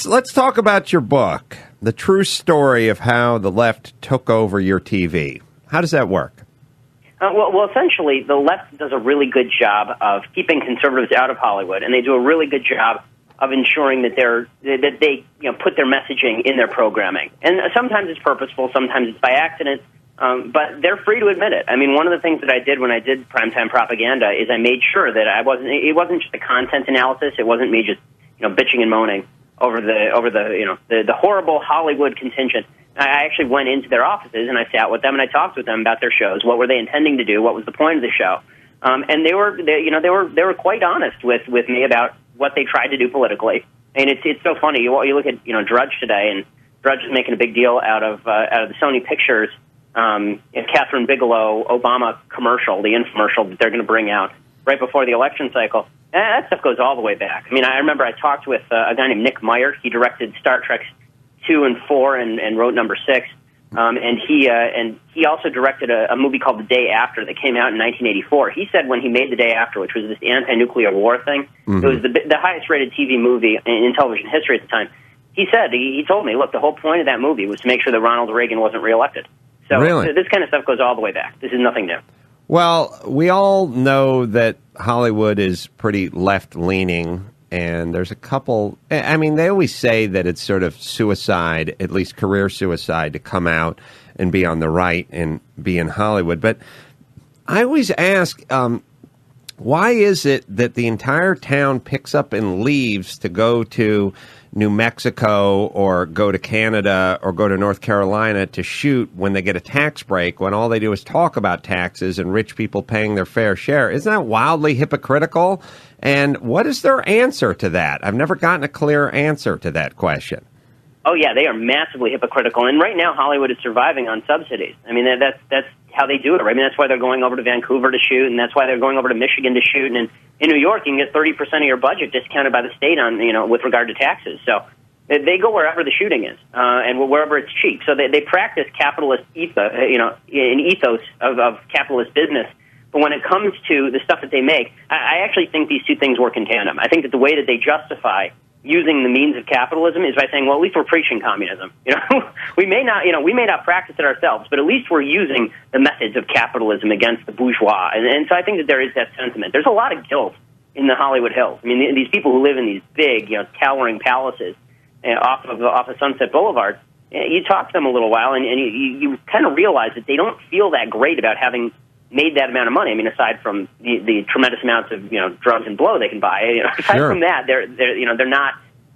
let's talk about your book, The True Story of How the Left Took Over Your TV. How does that work? Well, essentially, the left does a really good job of keeping conservatives out of Hollywood, and they do a really good job of ensuring that they put their messaging in their programming. And sometimes it's purposeful, sometimes it's by accident, but they're free to admit it. I mean, one of the things that I did when I did primetime propaganda is I made sure that it wasn't just a content analysis. It wasn't me just bitching and moaning over the horrible Hollywood contingent. I actually went into their offices and I sat with them and I talked with them about their shows. What were they intending to do? What was the point of the show? And they were quite honest with me about what they tried to do politically. And it's so funny. You look at Drudge today, and Drudge is making a big deal out of the Sony Pictures Catherine Bigelow Obama commercial, the infomercial that they're going to bring out right before the election cycle. That stuff goes all the way back. I mean, I remember I talked with a guy named Nick Meyer. He directed Star Trek 2 and 4 and wrote number 6. And he also directed a movie called The Day After that came out in 1984. He said when he made The Day After, which was this anti-nuclear war thing, it was the highest-rated TV movie in television history at the time. He said, he told me, look, the whole point of that movie was to make sure that Ronald Reagan wasn't reelected. So really? This kind of stuff goes all the way back. This is nothing new. Well, we all know that Hollywood is pretty left-leaning, and there's a couple. I mean, they always say that it's sort of suicide, at least career suicide, to come out and be on the right and be in Hollywood. But I always ask, why is it that the entire town picks up and leaves to go to New Mexico or go to Canada or go to North Carolina to shoot when they get a tax break, when all they do is talk about taxes and rich people paying their fair share? Isn't that wildly hypocritical? And what is their answer to that? I've never gotten a clear answer to that question. Oh, yeah, they are massively hypocritical. And right now, Hollywood is surviving on subsidies. I mean, that's how they do it. Right? I mean, that's why they're going over to Vancouver to shoot, and that's why they're going over to Michigan to shoot. And in New York, you can get 30% of your budget discounted by the state on with regard to taxes. So they go wherever the shooting is and wherever it's cheap. So they practice capitalist an ethos of capitalist business. But when it comes to the stuff that they make, I actually think these two things work in tandem. I think that the way that they justify using the means of capitalism is by saying, well, at least we're preaching communism. We may not practice it ourselves, but at least we're using the methods of capitalism against the bourgeois. And so I think that there is that sentiment. There's a lot of guilt in the Hollywood Hills. I mean, these people who live in these big, towering palaces off of Sunset Boulevard, you talk to them a little while, and you kind of realize that they don't feel that great about having made that amount of money. I mean, aside from the tremendous amounts of drugs and blow they can buy, aside from that, they're not.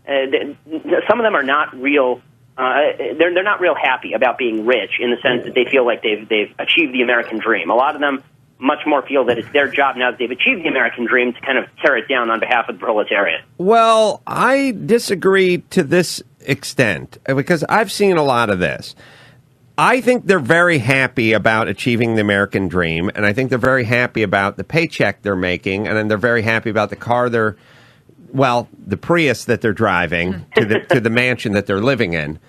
Some of them are not real. They're not real happy about being rich in the sense that they feel like they've achieved the American dream. A lot of them much more feel that it's their job now that they've achieved the American dream to kind of tear it down on behalf of the proletariat. Well, I disagree to this extent because I've seen a lot of this. I think they're very happy about achieving the American dream, and I think they're very happy about the paycheck they're making, and then they're very happy about the car the Prius that they're driving to the mansion that they're living in.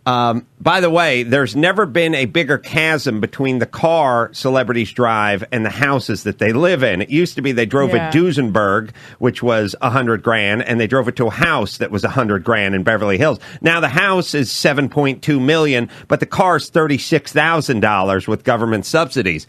By the way, there's never been a bigger chasm between the car celebrities drive and the houses that they live in. It used to be they drove a Duesenberg, which was $100,000, and they drove it to a house that was $100,000 in Beverly Hills. Now the house is $7.2 million, but the car's $36,000 with government subsidies.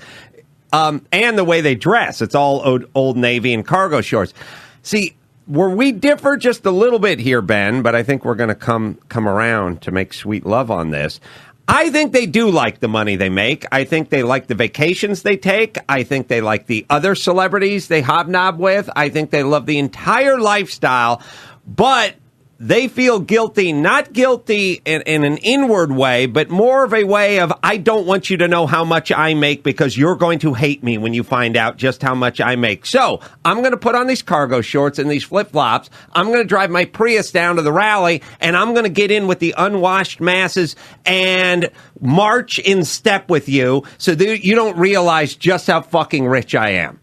And the way they dress, it's all Old Navy and cargo shorts. See, where we differ just a little bit here, Ben, but I think we're going to come around to make sweet love on this. I think they do like the money they make. I think they like the vacations they take. I think they like the other celebrities they hobnob with. I think they love the entire lifestyle, but they feel guilty, not guilty in an inward way, but more of a way of, I don't want you to know how much I make because you're going to hate me when you find out just how much I make. So I'm going to put on these cargo shorts and these flip-flops. I'm going to drive my Prius down to the rally, and I'm going to get in with the unwashed masses and march in step with you so that you don't realize just how fucking rich I am.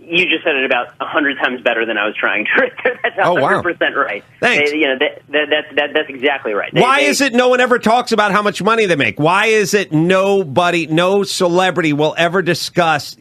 You just said it about 100 times better than I was trying to. That's 100% right. Thanks. That's exactly right. Why is it no one ever talks about how much money they make? Why is it no celebrity will ever discuss,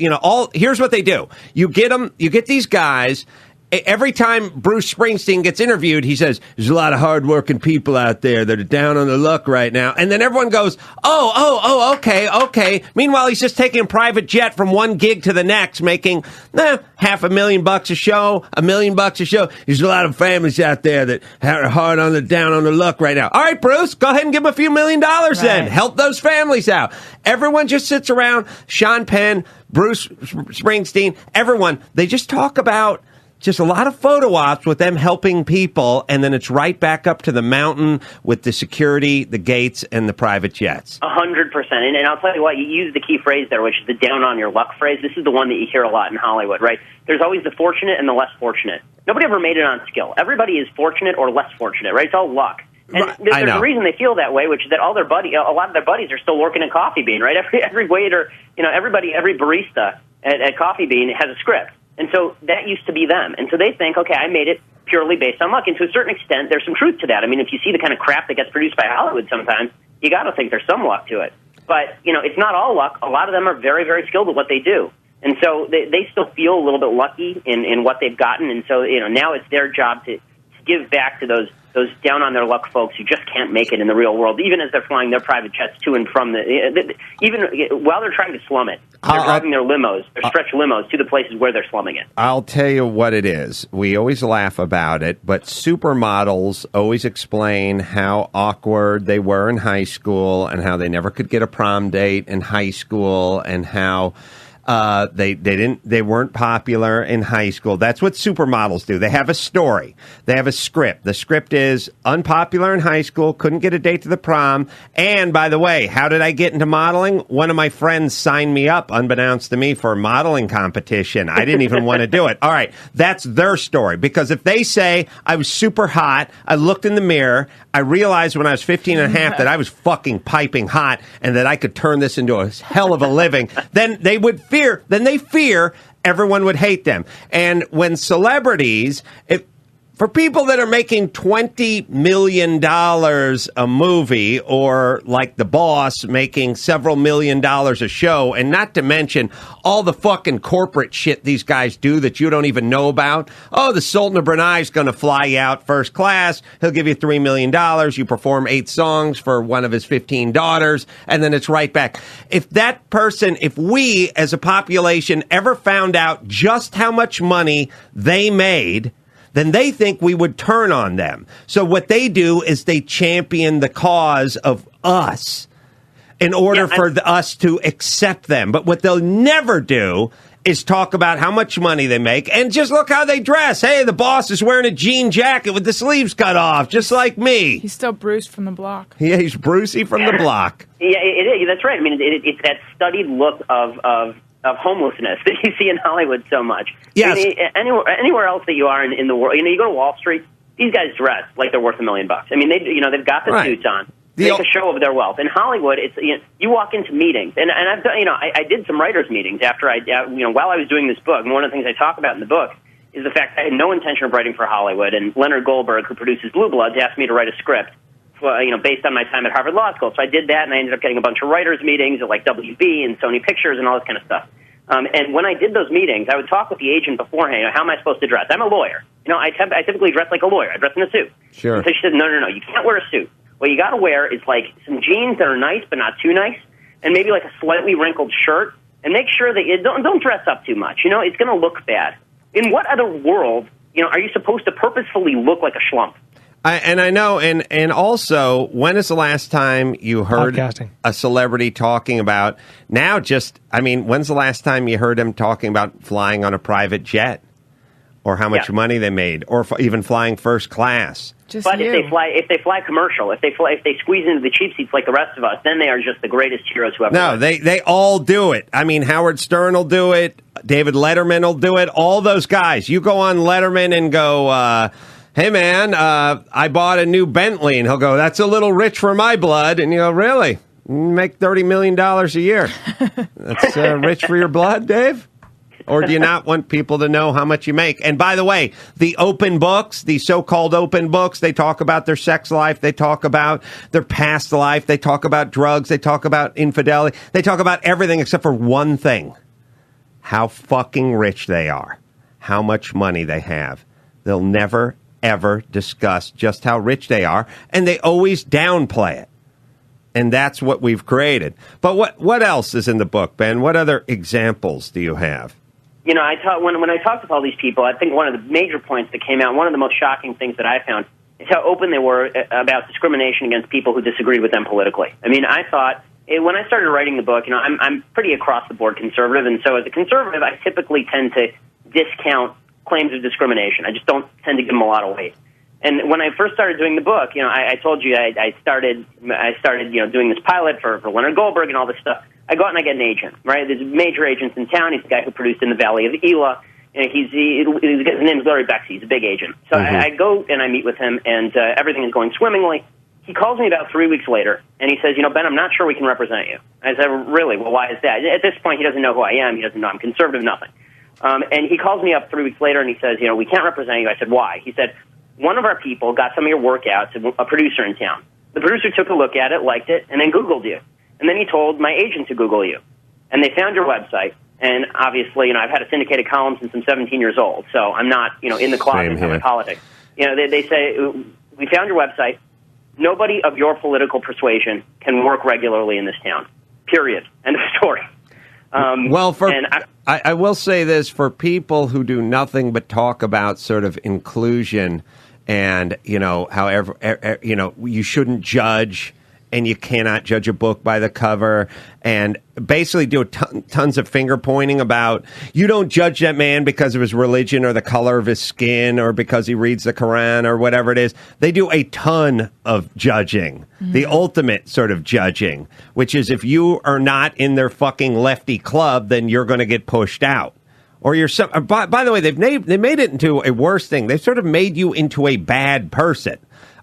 here's what they do. You get these guys, every time Bruce Springsteen gets interviewed, he says, there's a lot of hardworking people out there that are down on their luck right now. And then everyone goes, okay. Meanwhile, he's just taking a private jet from one gig to the next, making $500,000 a show, $1 million a show. There's a lot of families out there that are down on their luck right now. All right, Bruce, go ahead and give them a few $1 million then. Help those families out. Everyone just sits around, Sean Penn, Bruce Springsteen, everyone. They just talk about just a lot of photo ops with them helping people, and then it's right back up to the mountain with the security, the gates, and the private jets. 100%. And I'll tell you what, you used the key phrase there, which is the down on your luck phrase. This is the one that you hear a lot in Hollywood, right? There's always the fortunate and the less fortunate. Nobody ever made it on skill. Everybody is fortunate or less fortunate, right? It's all luck. And there's a reason they feel that way, which is that all their a lot of their buddies are still working at Coffee Bean, right? Every waiter, every barista at Coffee Bean has a script. And so that used to be them. And so they think, okay, I made it purely based on luck. And to a certain extent, there's some truth to that. I mean, if you see the kind of crap that gets produced by Hollywood sometimes, you got to think there's some luck to it. But, it's not all luck. A lot of them are very, very skilled at what they do. And so they still feel a little bit lucky in what they've gotten. And so, now it's their job to give back to those down on their luck folks who just can't make it in the real world, even as they're flying their private jets to and from even while they're trying to slum it. They're driving their limos, their stretch limos, to the places where they're slumming it. I'll tell you what it is. We always laugh about it, but supermodels always explain how awkward they were in high school and how they never could get a prom date in high school and how they weren't popular in high school. That's what supermodels do. They have a story. They have a script. The script is unpopular in high school, couldn't get a date to the prom. And by the way, how did I get into modeling? One of my friends signed me up, unbeknownst to me, for a modeling competition. I didn't even want to do it. All right, that's their story. Because if they say I was super hot, I looked in the mirror, I realized when I was 15 and a half that I was fucking piping hot and that I could turn this into a hell of a living, then they fear everyone would hate them. And when celebrities, for people that are making $20 million a movie, or like The Boss making several $1 million a show, and not to mention all the fucking corporate shit these guys do that you don't even know about. Oh, the Sultan of Brunei is going to fly you out first class. He'll give you $3 million. You perform 8 songs for one of his 15 daughters, and then it's right back. If we as a population ever found out just how much money they made, then they think we would turn on them. So what they do is they champion the cause of us in order for us to accept them. But what they'll never do is talk about how much money they make. And just look how they dress. Hey, the boss is wearing a jean jacket with the sleeves cut off, just like me. He's still Bruce from the block. Yeah, he's Brucey from the block. Yeah, it is. That's right. I mean, it's that studied look of homelessness that you see in Hollywood so much. Yes. I mean, anywhere else that you are in the world, you go to Wall Street, these guys dress like they're worth $1 million. I mean, they've got the suits on. Make a show of their wealth. In Hollywood, it's you walk into meetings, and I've done, I did some writers' meetings after while I was doing this book. And one of the things I talk about in the book is the fact that I had no intention of writing for Hollywood. And Leonard Goldberg, who produces Blue Bloods, asked me to write a script, based on my time at Harvard Law School. So I did that, and I ended up getting a bunch of writers' meetings at like WB and Sony Pictures and all this kind of stuff. And when I did those meetings, I would talk with the agent beforehand. How am I supposed to dress? I'm a lawyer. I typically dress like a lawyer. I dress in a suit. Sure. And so she said, no, you can't wear a suit. What you got to wear is like some jeans that are nice but not too nice, and maybe like a slightly wrinkled shirt. And make sure that you don't dress up too much. It's going to look bad. In what other world, are you supposed to purposefully look like a schlump? I know, and also, when is the last time you heard a celebrity talking about, when's the last time you heard him talking about flying on a private jet? Or how much money they made, or even flying first class. If they fly commercial, if they squeeze into the cheap seats like the rest of us, then they are just the greatest heroes who ever lived. No, they all do it. I mean, Howard Stern will do it. David Letterman will do it. All those guys. You go on Letterman and go, hey, man, I bought a new Bentley. And he'll go, that's a little rich for my blood. And you go, really? You make $30 million a year. That's rich for your blood, Dave? Or do you not want people to know how much you make? And by the way, the open books, the so-called open books, they talk about their sex life. They talk about their past life. They talk about drugs. They talk about infidelity. They talk about everything except for one thing: how fucking rich they are. how much money they have. They'll never, ever discuss just how rich they are, and they always downplay it. And that's what we've created. But what else is in the book, Ben? What other examples do you have? When I talked with all these people, I think one of the major points that came out, one of the most shocking things that I found, is how open they were about discrimination against people who disagreed with them politically. I mean, I thought, when I started writing the book, I'm pretty across-the-board conservative, and so as a conservative, I typically tend to discount claims of discrimination. I just don't tend to give them a lot of weight. And when I first started doing the book, I told you I started doing this pilot for Leonard Goldberg and all this stuff. I go out and I get an agent, right? There's major agents in town. He's the guy who produced In the Valley of Elah. His name is Larry Bexey. He's a big agent. So I go and I meet with him, and everything is going swimmingly. He calls me about 3 weeks later, and he says, Ben, I'm not sure we can represent you. I said, really? Well, why is that? At this point, he doesn't know who I am. He doesn't know I'm conservative, nothing. And he calls me up 3 weeks later, and he says, we can't represent you. I said, why? He said, one of our people got some of your work out to a producer in town. The producer took a look at it, liked it, and then Googled you. And then he told my agent to Google you. And they found your website. And obviously, I've had a syndicated column since I'm 17 years old, so I'm not, in the closet in my politics. They say, we found your website. Nobody of your political persuasion can work regularly in this town. Period. End of story. I will say this, for people who do nothing but talk about sort of inclusion and, however, you shouldn't judge, and you cannot judge a book by the cover, and basically do tons of finger pointing about, you don't judge that man because of his religion or the color of his skin or because he reads the Quran or whatever it is. They do a ton of judging, the ultimate sort of judging, which is if you are not in their fucking lefty club, then you're going to get pushed out. Or you're by the way, they made it into a worse thing. They've sort of made you into a bad person.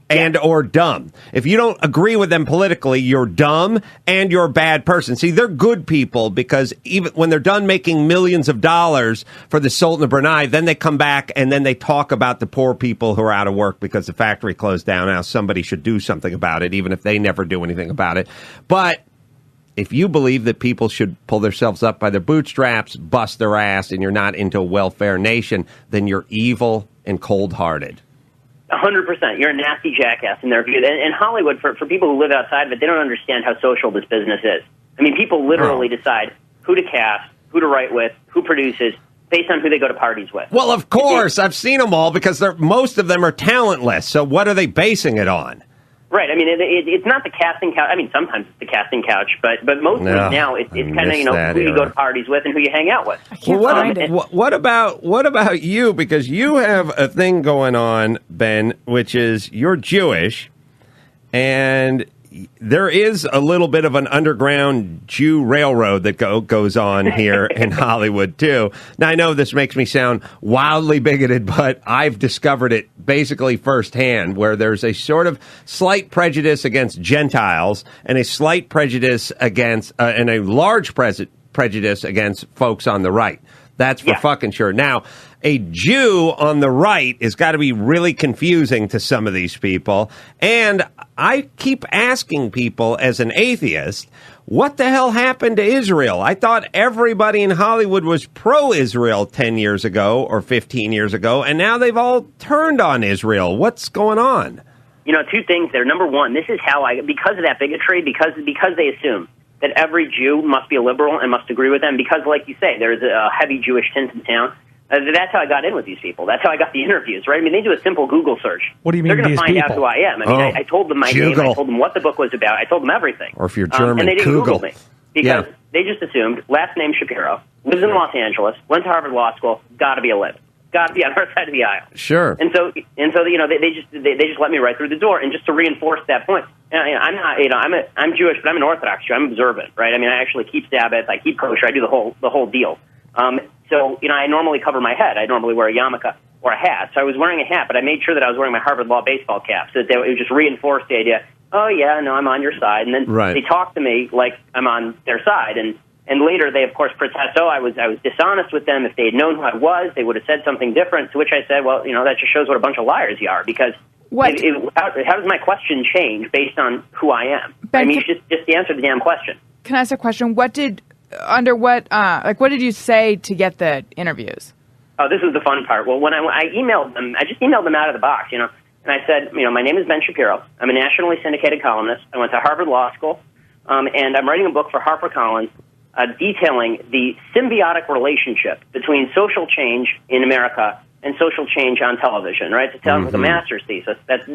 And or dumb. If you don't agree with them politically, you're dumb and you're a bad person. See, they're good people because even when they're done making millions of dollars for the Sultan of Brunei, then they come back and then they talk about the poor people who are out of work because the factory closed down. Now somebody should do something about it, even if they never do anything about it. But if you believe that people should pull themselves up by their bootstraps, bust their ass, and you're not into a welfare nation, then you're evil and cold-hearted. 100%. You're a nasty jackass in their view. And Hollywood, for people who live outside of it, they don't understand how social this business is. I mean, people literally decide who to cast, who to write with, who produces, based on who they go to parties with. Well, of course. I've seen them all because most of them are talentless. So what are they basing it on? Right. I mean, it's not the casting couch. I mean, sometimes it's the casting couch, but mostly now it's kind of who you go to parties with and who you hang out with. I can't find it. What about you? Because you have a thing going on, Ben, which is you're Jewish, and there is a little bit of an underground Jew railroad that goes on here in Hollywood, too. Now, I know this makes me sound wildly bigoted, but I've discovered it basically firsthand, where there's a sort of slight prejudice against Gentiles and a slight prejudice against, and a large prejudice against folks on the right. That's for fucking sure. Now, a Jew on the right has got to be really confusing to some of these people. And I keep asking people as an atheist, what the hell happened to Israel? I thought everybody in Hollywood was pro-Israel 10 years ago or 15 years ago, and now they've all turned on Israel. What's going on? Two things there. Number one, this is how because of that bigotry, because they assume that every Jew must be a liberal and must agree with them, because, like you say, there's a heavy Jewish tint in town. That's how I got in with these people. That's how I got the interviews, right? I mean, they do a simple Google search. What do you mean, they're going to find out who I am. I mean, I told them my name. I told them what the book was about. I told them everything. Or if you're German, and they didn't Google me because they just assumed last name Shapiro, lives in Los Angeles, went to Harvard Law School, got to be a lib, got to be on our side of the aisle. Sure. And so they just let me right through the door. And just to reinforce that point, I'm not, I'm Jewish, but I'm an Orthodox Jew. I'm observant, right? I mean, I actually keep Sabbath, I keep kosher, I do the whole deal. So, I normally cover my head. I normally wear a yarmulke or a hat. So I was wearing a hat, but I made sure that I was wearing my Harvard Law baseball cap so that it would just reinforce the idea, oh, yeah, no, I'm on your side. And then they talk to me like I'm on their side. And later they, of course, protest, I was dishonest with them. If they had known who I was, they would have said something different, to which I said, well, that just shows what a bunch of liars you are, because how does my question change based on who I am? Ben, I mean, just answer the damn question. Can I ask a question? What did you say to get the interviews? Oh, this was the fun part. Well, when I emailed them, I just emailed them out of the box, and I said, my name is Ben Shapiro. I'm a nationally syndicated columnist. I went to Harvard Law School, and I'm writing a book for HarperCollins detailing the symbiotic relationship between social change in America and social change on television, right? It's like a master's thesis. That,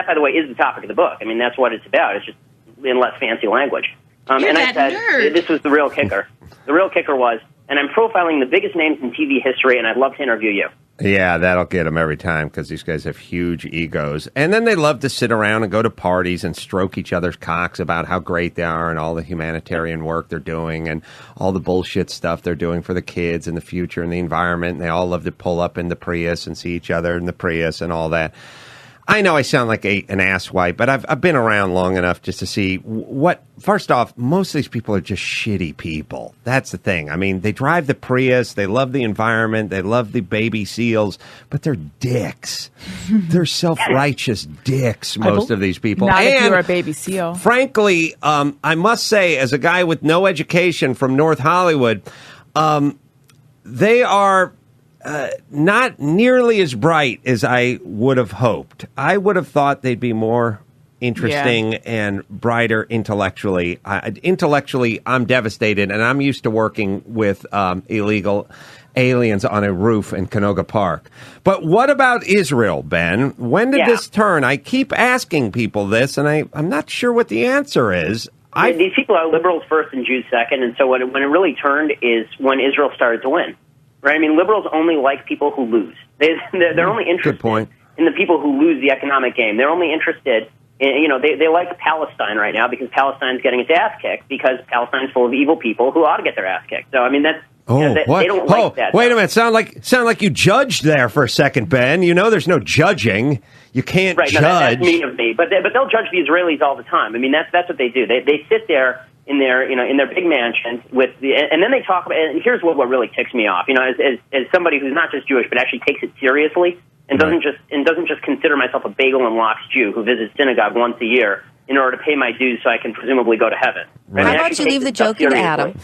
by the way, is the topic of the book. I mean, that's what it's about. It's just in less fancy language. And I said, this was the real kicker. The real kicker was, and I'm profiling the biggest names in TV history, and I'd love to interview you. Yeah, that'll get them every time because these guys have huge egos. And then they love to sit around and go to parties and stroke each other's cocks about how great they are and all the humanitarian work they're doing and all the bullshit stuff they're doing for the kids and the future and the environment. And they all love to pull up in the Prius and see each other in the Prius and all that. I know I sound like an asswipe, but I've been around long enough just to see what. First off, most of these people are just shitty people. That's the thing. I mean, they drive the Prius, they love the environment, they love the baby seals, but they're dicks. They're self-righteous dicks. Most of these people. Not if you're a baby seal. Frankly, I must say, as a guy with no education from North Hollywood, they are. Not nearly as bright as I would have hoped. I would have thought they'd be more interesting and brighter intellectually. Intellectually, I'm devastated, and I'm used to working with illegal aliens on a roof in Canoga Park. But what about Israel, Ben? When did this turn? I keep asking people this, and I'm not sure what the answer is. These people are liberals first and Jews second, and so when it really turned is when Israel started to win. Right? I mean, liberals only like people who lose. They're only interested in the people who lose the economic game. They're only interested in, they like Palestine right now because Palestine's getting its ass kicked because Palestine's full of evil people who ought to get their ass kicked. So, I mean, that's... they don't like that. Wait a minute. Sound like you judged there for a second, Ben. There's no judging. You can't judge. No, that's mean of me. But they'll judge the Israelis all the time. I mean, that's what they do. They sit there in their big mansion and then they talk about, and here's what really ticks me off, as somebody who's not just Jewish but actually takes it seriously and doesn't just consider myself a bagel and lox Jew who visits synagogue once a year in order to pay my dues so I can presumably go to heaven. Right. How about you leave the joking to Adam?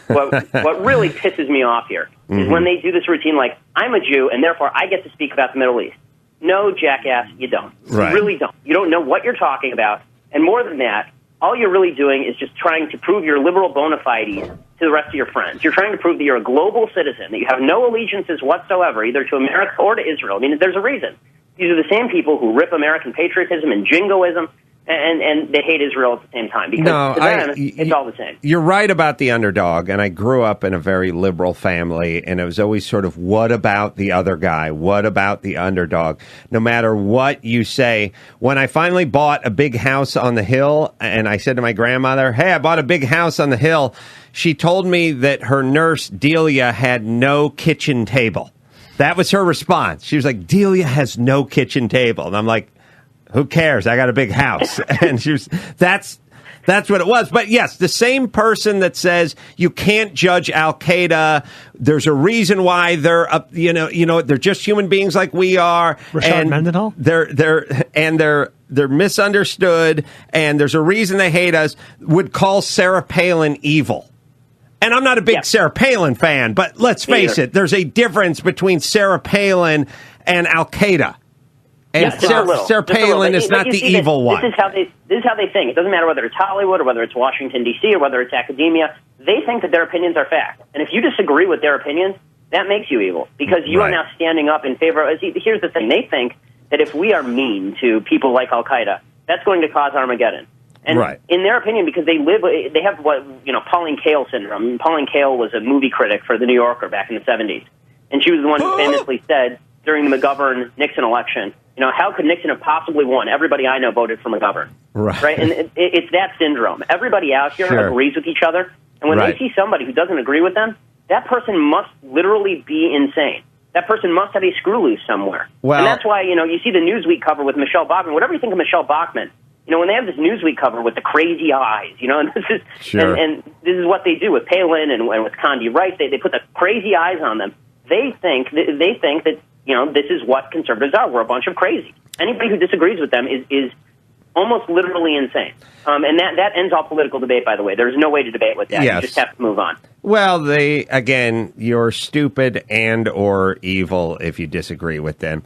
What really pisses me off here is when they do this routine like, I'm a Jew and therefore I get to speak about the Middle East. No, jackass, you don't. Right. You really don't. You don't know what you're talking about. And more than that, all you're really doing is just trying to prove your liberal bona fides to the rest of your friends. You're trying to prove that you're a global citizen, that you have no allegiances whatsoever, either to America or to Israel. I mean, there's a reason. These are the same people who rip American patriotism and jingoism, and they hate Israel at the same time. Because to them, it's all the same. You're right about the underdog, and I grew up in a very liberal family, and it was always sort of, what about the other guy? What about the underdog? No matter what you say, when I finally bought a big house on the hill, and I said to my grandmother, hey, I bought a big house on the hill, she told me that her nurse, Delia, had no kitchen table. That was her response. She was like, Delia has no kitchen table. And I'm like, who cares? I got a big house. And that's what it was. But yes, the same person that says you can't judge Al-Qaeda. There's a reason why they're up, they're just human beings like we are. Rashad Mendenhall? They're misunderstood, and there's a reason they hate us, would call Sarah Palin evil. And I'm not a big Sarah Palin fan, but let's face it, there's a difference between Sarah Palin and Al-Qaeda. And Sarah Palin is not the evil one. This is how they think. It doesn't matter whether it's Hollywood or whether it's Washington, D.C., or whether it's academia. They think that their opinions are fact. And if you disagree with their opinions, that makes you evil because you are now standing up in favor of... Here's the thing. They think that if we are mean to people like Al-Qaeda, that's going to cause Armageddon. And in their opinion, because they have what, Pauline Kael syndrome. Pauline Kael was a movie critic for The New Yorker back in the 70s. And she was the one who famously said during the McGovern-Nixon election, how could Nixon have possibly won? Everybody I know voted for McGovern. Right? And it's that syndrome. Everybody out here agrees with each other. And when they see somebody who doesn't agree with them, that person must literally be insane. That person must have a screw loose somewhere. Well, and that's why, you see the Newsweek cover with Michelle Bachmann. Whatever you think of Michelle Bachmann, when they have this Newsweek cover with the crazy eyes, and this is and this is what they do with Palin and with Condi Rice. They put the crazy eyes on them. They think that this is what conservatives are. We're a bunch of crazy. Anybody who disagrees with them is almost literally insane. And that ends all political debate, by the way. There's no way to debate with that. Yes. You just have to move on. Well, you're stupid and or evil if you disagree with them.